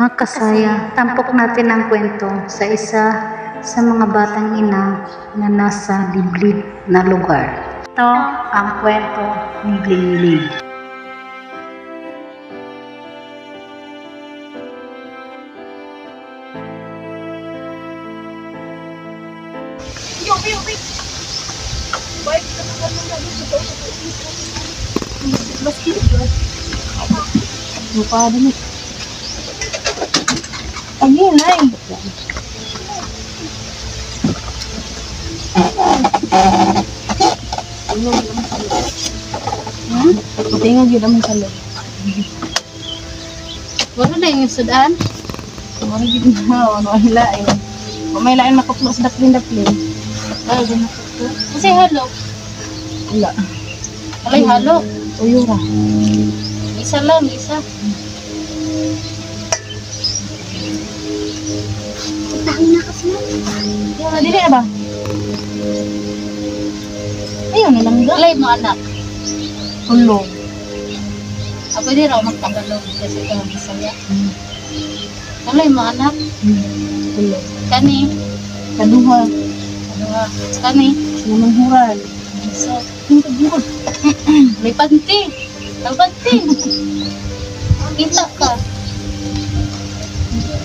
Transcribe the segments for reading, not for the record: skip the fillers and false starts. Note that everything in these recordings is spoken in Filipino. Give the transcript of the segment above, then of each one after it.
Mga kasaya, tampok natin ang kwento sa isa sa mga batang ina na nasa liblib na lugar. Ito ang kwento ni Lingling. Lupa din. Ayun ay. Tingog yun naman sa loob. Wala na yung sudan? Wala yun na. Wala yun. Kung may lain makaplo sa daplin-daplin. Ay, ginapot. Kasi halo. Wala. Alay halo. Uyura. Isa lang, isa. Tahin na kasi na. Yung dili na ba? Ayun na lang. Alay mo anak. Ulong. Ako hindi raw magtagalog kasi ito ang Bisaya. Alay mo anak. Ulong. Kani. Kaduha. Kaduha. Kani. Namanghuran. So, Yung kaduha. may panti. Panti. Kita ka.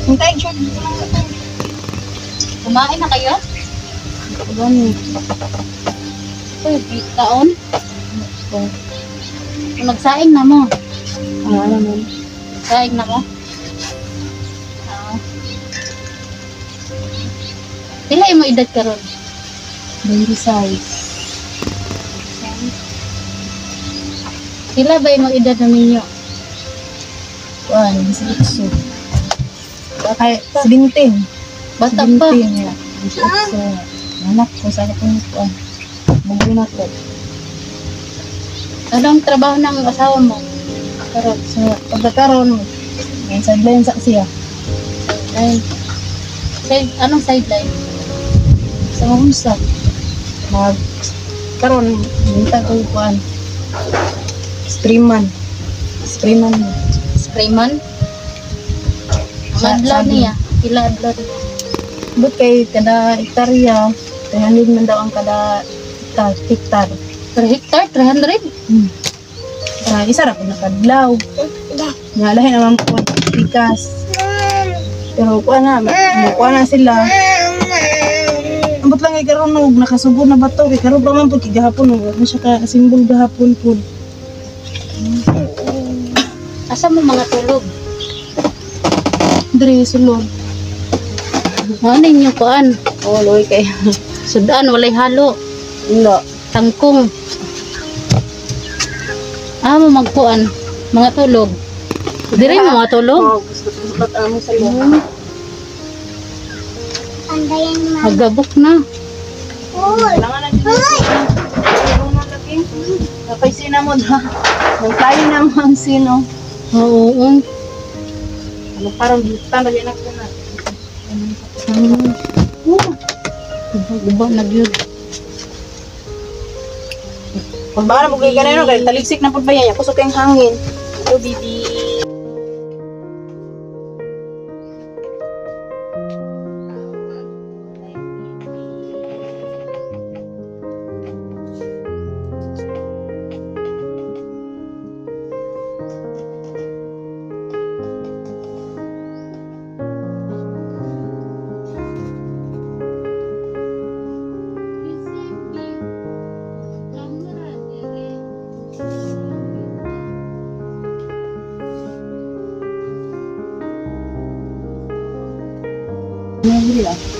Yung tayo short. Kumain na kayo? Gani. Uy, taon. Magsaing na mo. Ano naman. Saing na mo. Pila mo edad karon? 26. Pila ba mo edad na ninyo? Kuan, 18. Kaya 17. Bata pa. 17 ya. 18. Anak ko sa akong kuan. Mugin ako. Anong trabaho ng asawa mo? Karon sa pagkakaroon may sideline sa siya. Anong sideline? Sa hunsa. Mag karon minta ko kuan. Sprayman. Sprayman? Ang adlaw niya. Pila adlaw niya? But kay kada hektarya 300 man daw ang kada hektar. Per hectare? 300? Isa ra po nakadlaw. Nga lahi naman po pikas. Pero kuha na sila. Ambot lang ay karon og nakasugod na bato kay karon pa man pud gihapon og na siya ka simbol gahapon pud. Asa mo mga tulog? Diri sulod. Ano ninyo kuan? Oh, loy kay. Sudan, walay halo. Wala. Tangkong. Mo magkuan. Mga tulog. Diri mo mga tulog? Oh, gusto amo sa loob. Magabok na. Kailangan na dito. Ano na lagi? Kapay sina mo da. Nang tayo naman sino. Oo. Ano parang gitan lagi na ko na. Guba na gyud. Kung baka mo kay ganun, kaya taligsik na po ba yan? Kusok yung hangin. Ito, bibi.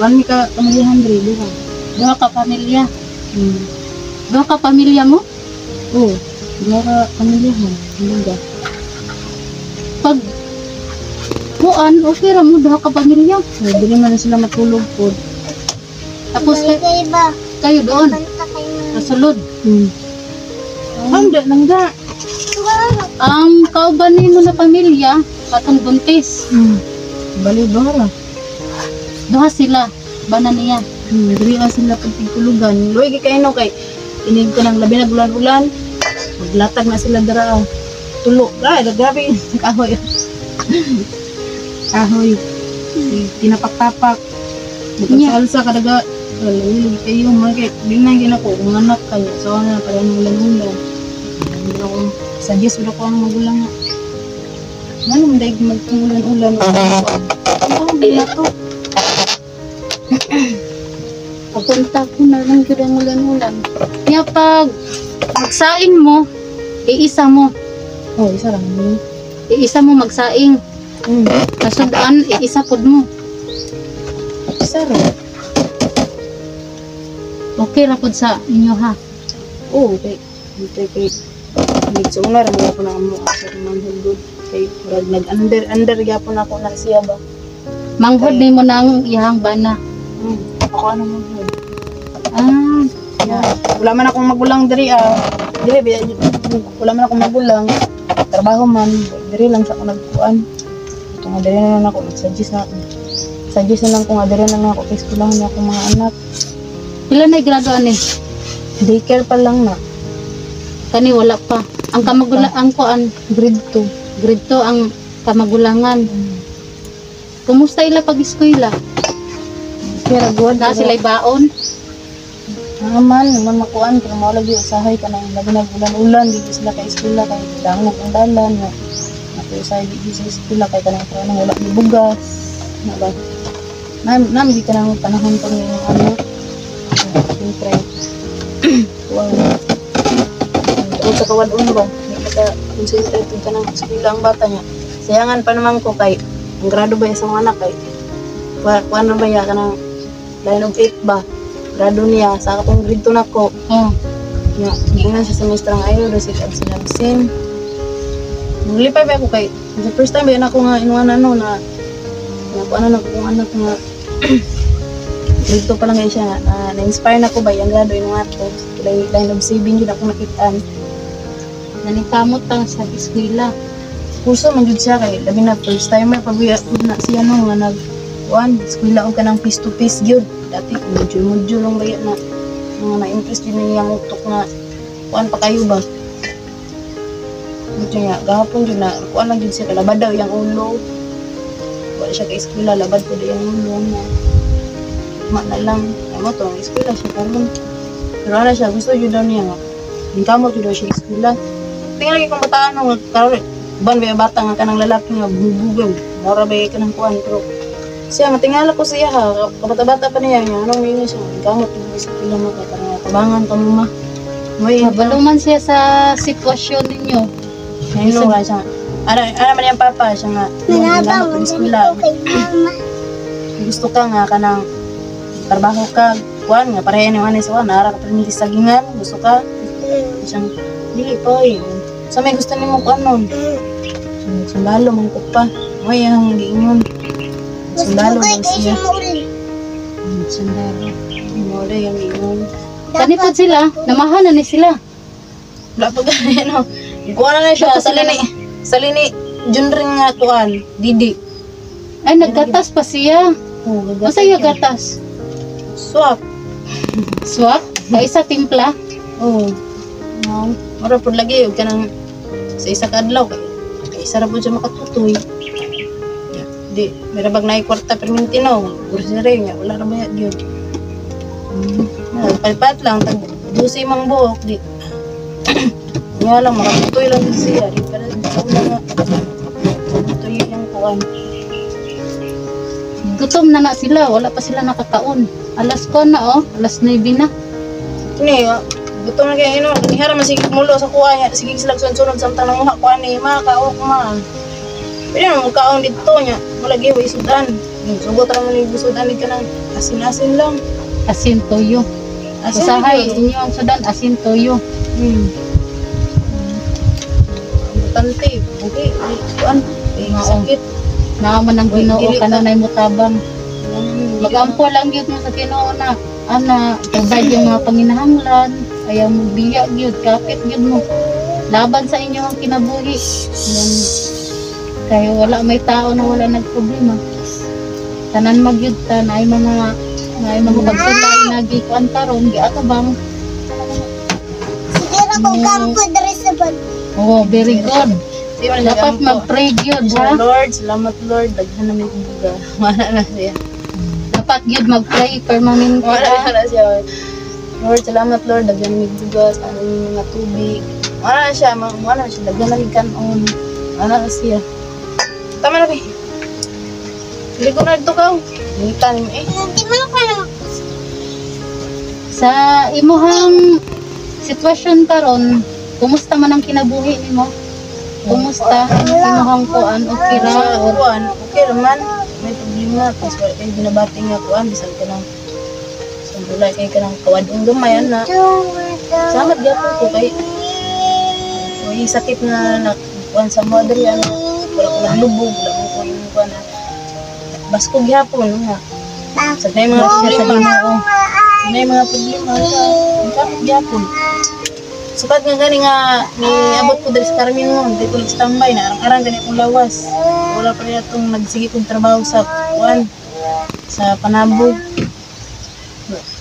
Kuan mi ka pamilyahan diri dira. Duha ka pamilya. Duha ka pamilya mo? Oh, dira ka pamilyahan. Hindi Pag kuan, okay ra mo duha ka pamilya. dili man sila matulog pod. Tapos kayo doon. Nasulod. Handa nang da. Ang kauban nimo na pamilya, katong buntis. Bali bara. Duha sila. Bana niya. Diri sila pagtulugan. Loy kay no kay inig ko nang labi na bulan-bulan. Maglatag na sila dara. Tulo. Ay, grabe kahoy. kahoy. Tinapak-tapak. Magsalsa kadaga. Lalim kayo market. Di na ginako kung anak kayo. So na pala ng ulan-ulan. Hindi ako suggest udah ko ang magulang nga. Ano mo dahil magtumulan-ulan? Ano ba to? Papunta ko na lang yun ang ulan-ulan. Kaya pag magsaing mo, iisa mo. Oh, isa lang. Iisa mo magsaing. Kasundaan, iisa pod mo. Isa rin. Okay ra pod sa inyo ha. Oo, okay. Medyo una rin ako na mo sa manghod. Kay nag-under gyapon ako na siya ba. Manghod ni mo nang iyang bana. Ako ano manghod. Ah, Yeah. Wala man akong magulang diri wala man akong magulang. Trabaho man, diri lang sa ako nagkuan. Ito nga diri na lang ako suggest na lang ko nga diri na lang ako kay eskwelahan na akong mga anak. pila na graduan ni? Daycare pa lang na. Kani wala pa. Ang kamagulang ang kuan Grade 2. grade 2 ang kamagulangan. Kumusta ila pag-eskwela? Kaya good Na sila baon? naman makuan pero mao lagi usahay ka nang labi na ulan-ulan di sila kay eskwela kay dangog ang dalan nga usahay di sa eskwela kay kanang parang wala ni bugas na ba nami di ka nang panahon pa ni ano siyempre wow sa kawadon ba hindi ka concentrate ka nang eskwela ang bata niya sayangan pa naman ko kay ang grado ba sa mga anak kay kuan na ba ya kanang line of 8 ba grado niya sa akong grade 2 na ko. Oh. Nga, hindi na sa semester ang ayaw, receipt at sinabsin. Nalipay pa ako kay, the first time ba yun ako nga inuwan na kung anak nga grade 2 pa lang ngayon siya na-inspire na ko ba yung grado inuwan ko. Line of saving yun ako nakitaan. Nanikamot lang sa eskwela. Kurso man yun siya kay, labi na first timer pag-uwi na siya no nga eskwela ko ka ng piece to piece yun. Dati module lang ba yun na na-interest yun na yung utok na kuan pa kayo ba? Medyo nga, gahapon yun na kuan lang yun siya, labad daw yung ulo. Wala siya ka-eskwela, labad ko daw yung ulo na na lang, ano to, ang eskwela siya karon. Pero ano siya, gusto yun daw niya nga. Yung kamot yun daw siya eskwela. Tingnan lagi kong bataan nung karon, ban ba yung bata nga kanang lalaki nga bubugaw. Mara ba yung kanang kuan, pero siya, matingala ko siya ha, kabata-bata pa niya nga, anong yun siya, gamot yung isa pila mo, parang tabangan ka mo ma. Mabaluman siya sa sitwasyon ninyo. Ngayon nga siya, ano man yung papa, siya nga, gamot yung eskwela. Gusto ka nga, kanang, trabaho ka, kuhan nga, pareha yung anis ko, naara ka pa rin sa gingan, gusto ka. Siyang, dili po eh, sa may gusto niyo mo kuhan nun. Sundalo, mangkot pa, may ang giingon. Sundalo lang siya. Sundalo. Mula yung ingon. Kanipod sila, namahanan ni sila. Wala pa ganyan, no? Kuha na siya, sa lini, dyan rin nga kuhan, Didi. Ay, naggatas pa siya. Masa yung gatas? Swap. Swak? Ay, isa timpla? Oo. Mara po lagi, huwag ka nang sa isa kadlaw. Kaya isa na po siya makatutoy. Di, merabag na kwarta perminti no. Grocery nga, wala na ba yun. Palipat lang, tag-dusi mang buhok, di. Nga lang, makatutoy lang din siya. Di pa rin sa una nga. Makatutoy yung kuwan. Gutom na sila, wala pa sila nakakaon. Alas ko na alas 9 na. Kini, gutom na kaya ino. Ihara man sige mulo sa kuwan niya. Sige sila sunod samtang nanguha kuwan ni makaok man. Pwede naman kaon dito niya. Malagi wa isudan. Sugot ra man ni isudan ka nang asin-asin lang. Asin toyo. Usahay inyo ang sudan, asin toyo. Tante, okay. Kuan, sakit. Naaman ang Ginoo kanunay mo tabang. Magampo lang gyud mo sa Ginoo na. Ana, provide yung mga panginahanglan, ayaw mo biya gyud, kapit gyud mo. Laban sa inyo ang kinabuhi. Kaya wala may tao na wala nagproblema. Tanan magyud ta na ay mga pagsulay na gikuan karon giatabang. Siguro kung kampo diri sa bag. Oh, very good. Di man Dapat mag-pray gyud ha. Lord, salamat Lord, daghan na may buga. Wala na siya. Dapat gyud mag-pray permanente. Wala na siya. Lord, salamat Lord, daghan na may buga sa aming mga tubig. Wala na siya, wala na siya, daghan na may kanon. Wala na siya. Tama na ba? Hindi ko na ito ka. Hindi ka ni Sa imuhang sitwasyon karon, kumusta man ang kinabuhi nimo? Kumusta ang imuhang kuan okay ra or kuan, okay naman. May problema kasi kay binabati nga kuan bisan ka nang sandulay kay kanang kawadong gamay na. Salamat gyapon ko kay may sakit na kuan sa mother yan. Wala ko naglubog, wala ko kuan na. Basko gyapon nga. Sa may mga problema, may mga problema sa kapit gyapon. Sukat nga gani nga niabot ko diri sa Carmen mo, di ko nag-standby na arang-arang gani kong lawas. Wala pa rin itong nagsige kong trabaho sa kuan sa Panabo.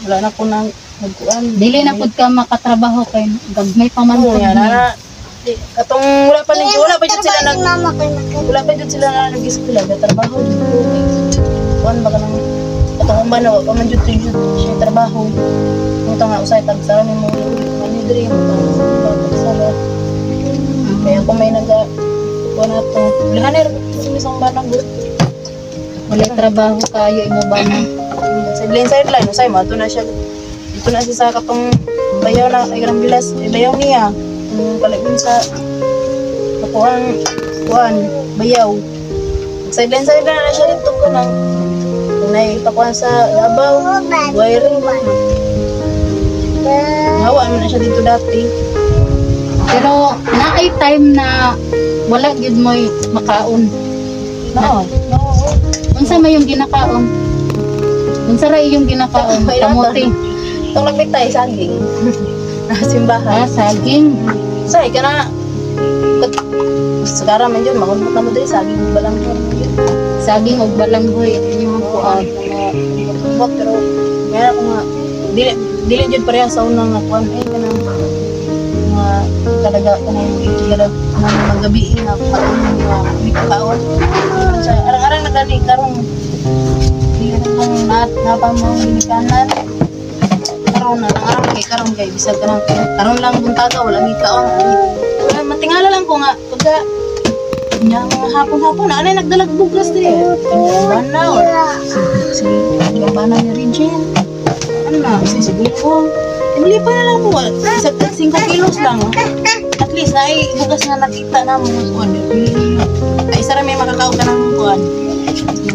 Wala na ko nang nagkuan. dili na pud ka makatrabaho kay gagmay pa man Oo, pud yan ni. na. Katong wala pa jud sila nag-eskwela, trabaho jud. Kuan ba kanang katong ba na pa man jud siya trabaho. Kung nga usay tag sa mo ni dream sala. Kaya kung may naga kuan ato, lihaner isang banang gud. Wala trabaho kayo imo ba na? Sideline usay mo ato na siya. Dito na siya sa katong bayaw na ay Grand Bilas, bayaw niya. Palagin sa kuan bayaw. Sideline na siya dito ko nang naipakuan sa labaw, wiring man. Hawa man na siya dito dati. Pero naay time na wala gyud mo makaon. No. Unsa may yung ginakaon? Unsa ra iyong ginakaon? Kamote. Itong nagpitay saging. Simbahan. Saging. Say ka na. Sekarang man dyan, makunbot na mo dito, saging balang dyan. Saging og balanghoy inyong kuan. Makunbot, pero ngayon ako nga, dili dyan pareha sa unang nga kuan, kanang nga talaga, kanang mga gabi nga patuloy nga may kakaon. Arang-arang na gani, karong hindi kong napamang binikanan. Karon arang kay bisag kanang karon lang buntaga wala mi kaon. Matingala lang ko nga pagka nya hapon-hapon na anay nagdalag bugas diri. Bana or si bana ni Regine. Ano na si siguro. Hindi pa na lang mo isang 5 kilos lang. At least na bugas na nakita na mo kuan. Ay sara may makakaon ka ng kuan.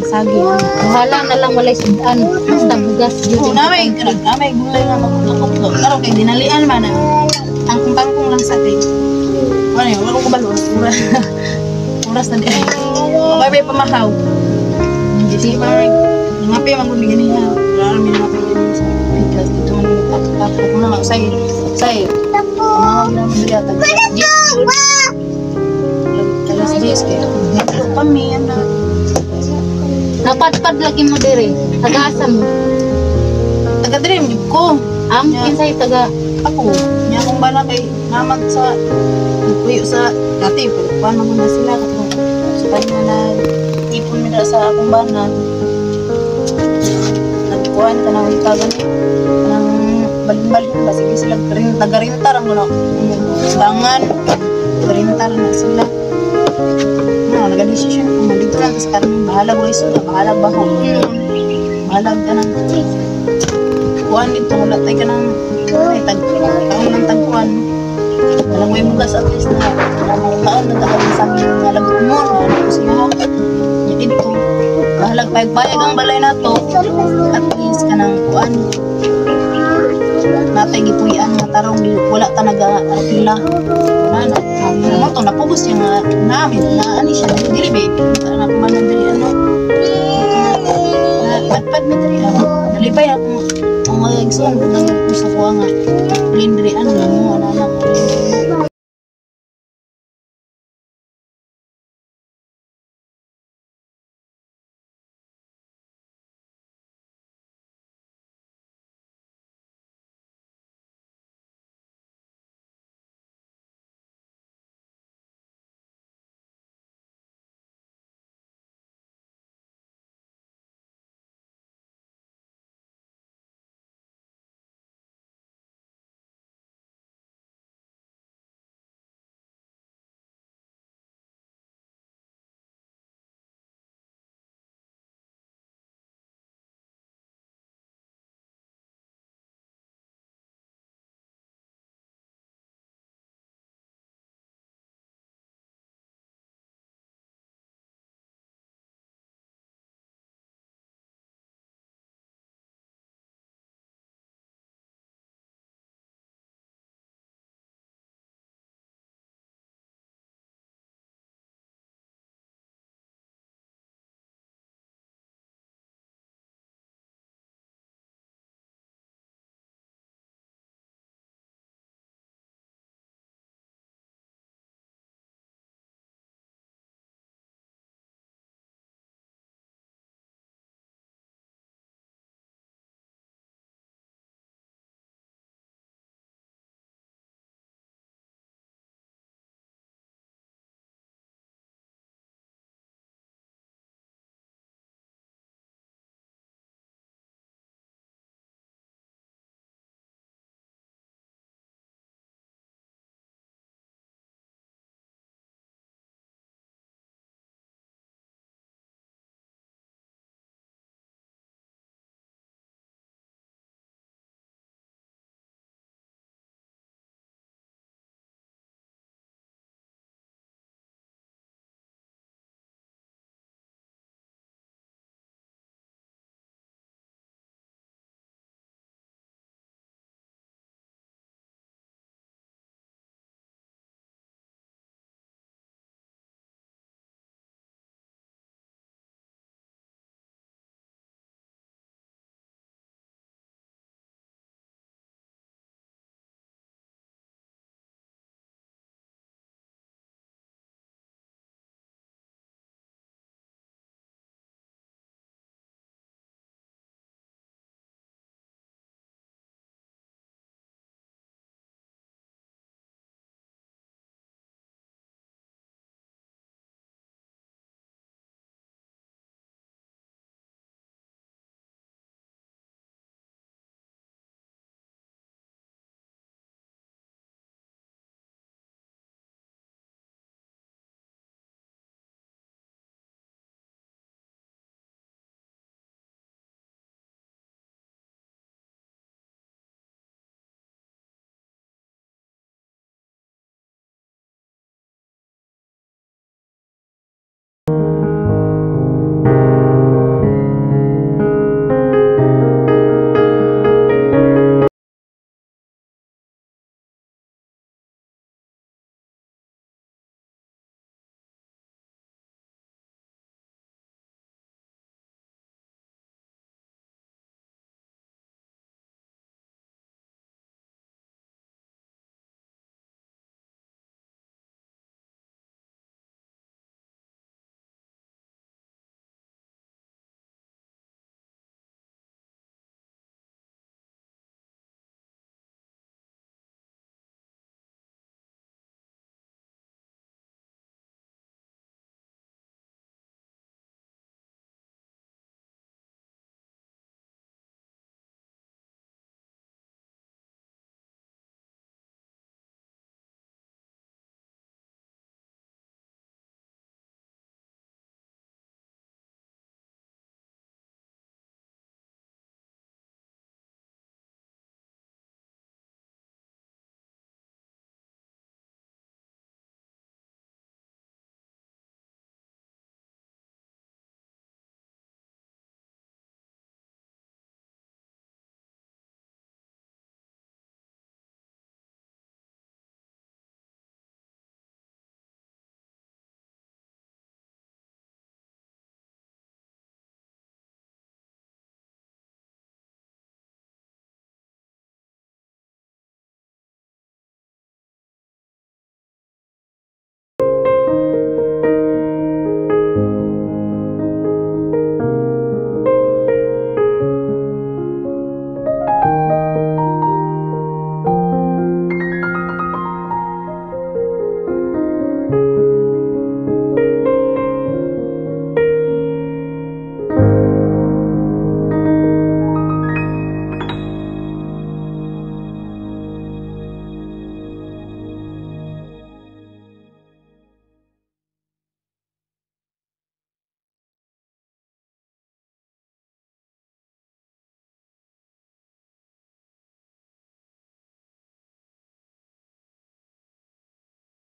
Saging. Bahala na lang walay sudan. Basta bugas Oo, gyud. namay gulay nga magkakop to. Karon kay dinalian man ang pangkong lang sa kay. Ano yun, wala ko kabalo. Oras na di. Mabay pamahaw. Hindi si Marek. Ngapi ang maguli ganyan na. Wala namin ngapi ganyan sa pikas. Dito man tapos ko na lang. Say. Pamahaw na namin dito. Alas 10 kaya. Dito kami, ano. Napadpad lagi mo diri. Tagaasa mo. Taga-dream ko. Ang Yeah. kinsay taga Ako, niya akong bala kay naman sa puyo sa dati, pero paano mo na sila katong sa kanya na ipon nila sa akong bana. Nagkuhan ka ng itagan ng balin-balin ba, sige sila nagarintar ang mga bangan, nagarintar na sila. Nag-decision kung nandito lang kasi karami bahalag wa iso, bahalag bahong, bahalag ka ng kuhan dito, wala tayo ka ng kaon ng tagpuan. Walang may bugas at least na kaon ng tagpuan sa amin nga lagot mo na ano siya yung dito bahalag payag ang balay na to at least ka ng kuhan natay gipuyan nga tarong wala ta nag-arpila wala na naman to napubos yung namin na ani siya dili ba na kumanan dili ano patpad mi dili nalipay ako ang mga igsoon kung sa kuha nga lindri ano lang mo